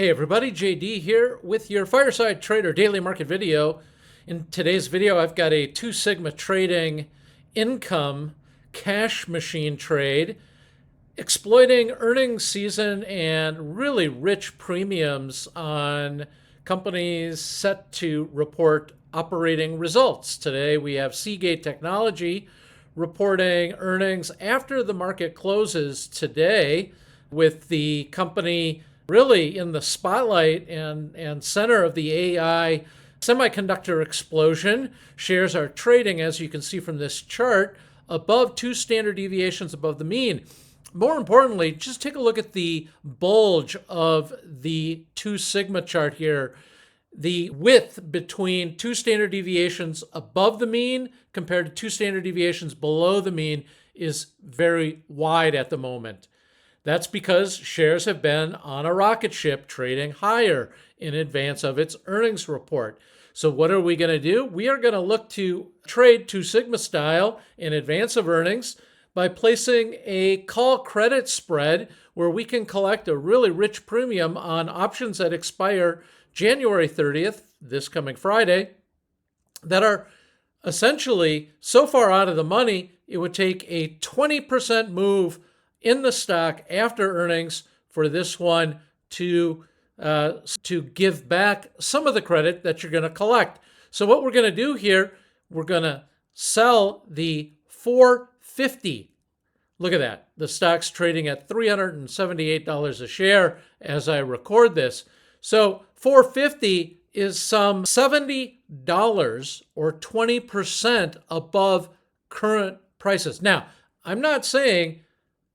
Hey everybody, JD here with your Fireside Trader Daily Market video. In today's video, I've got a 2 Sigma trading income cash machine trade exploiting earnings season and really rich premiums on companies set to report operating results. Today we have Seagate Technology reporting earnings after the market closes today, with the company really in the spotlight and center of the AI semiconductor explosion. Shares are trading, as you can see from this chart, above 2 standard deviations above the mean. More importantly, just take a look at the bulge of the 2 Sigma chart here. The width between 2 standard deviations above the mean compared to 2 standard deviations below the mean is very wide at the moment. That's because shares have been on a rocket ship trading higher in advance of its earnings report. So what are we going to do? We are going to look to trade 2 Sigma style in advance of earnings by placing a call credit spread where we can collect a really rich premium on options that expire January 30th, this coming Friday, that are essentially so far out of the money, it would take a 20% move in the stock after earnings for this one to give back some of the credit that you're going to collect. So what we're going to do here, we're going to sell the 450. Look at that. The stock's trading at $378 a share as I record this. So 450 is some $70 or 20% above current prices. Now, I'm not saying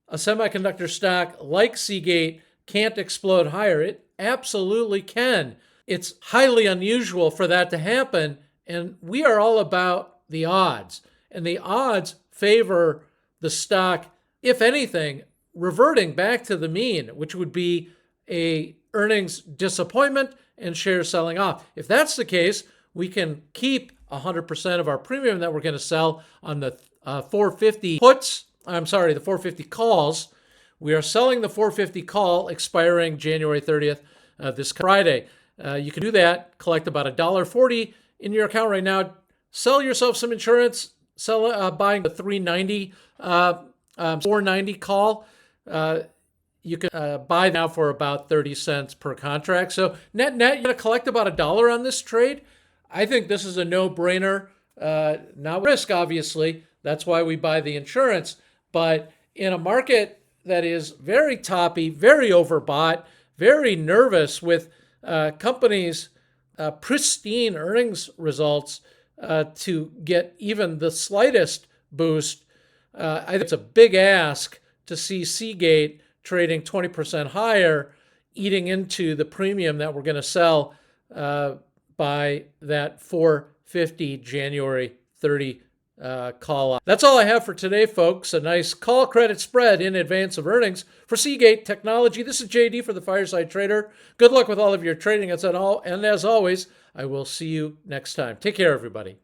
a semiconductor stock like Seagate can't explode higher. It absolutely can. It's highly unusual for that to happen, and we are all about the odds. And the odds favor the stock, if anything, reverting back to the mean, which would be a earnings disappointment and shares selling off. If that's the case, we can keep 100% of our premium that we're going to sell on the 450 puts. The 450 calls. We are selling the 450 call expiring January 30th, this Friday. You can do that, collect about $1.40 in your account right now. Sell yourself some insurance. Buying the 390, 490 call. You can buy now for about 30 cents per contract. So net, you're going to collect about $1 on this trade. I think this is a no-brainer. Not risk, obviously. That's why we buy the insurance. But in a market that is very toppy, very overbought, very nervous with companies' pristine earnings results to get even the slightest boost, I think it's a big ask to see Seagate trading 20% higher, eating into the premium that we're going to sell by that 450 January 30 call. That's all I have for today, folks. A nice call credit spread in advance of earnings for Seagate Technology. This is JD for the Fireside Trader. Good luck with all of your trading. And as always, I will see you next time. Take care, everybody.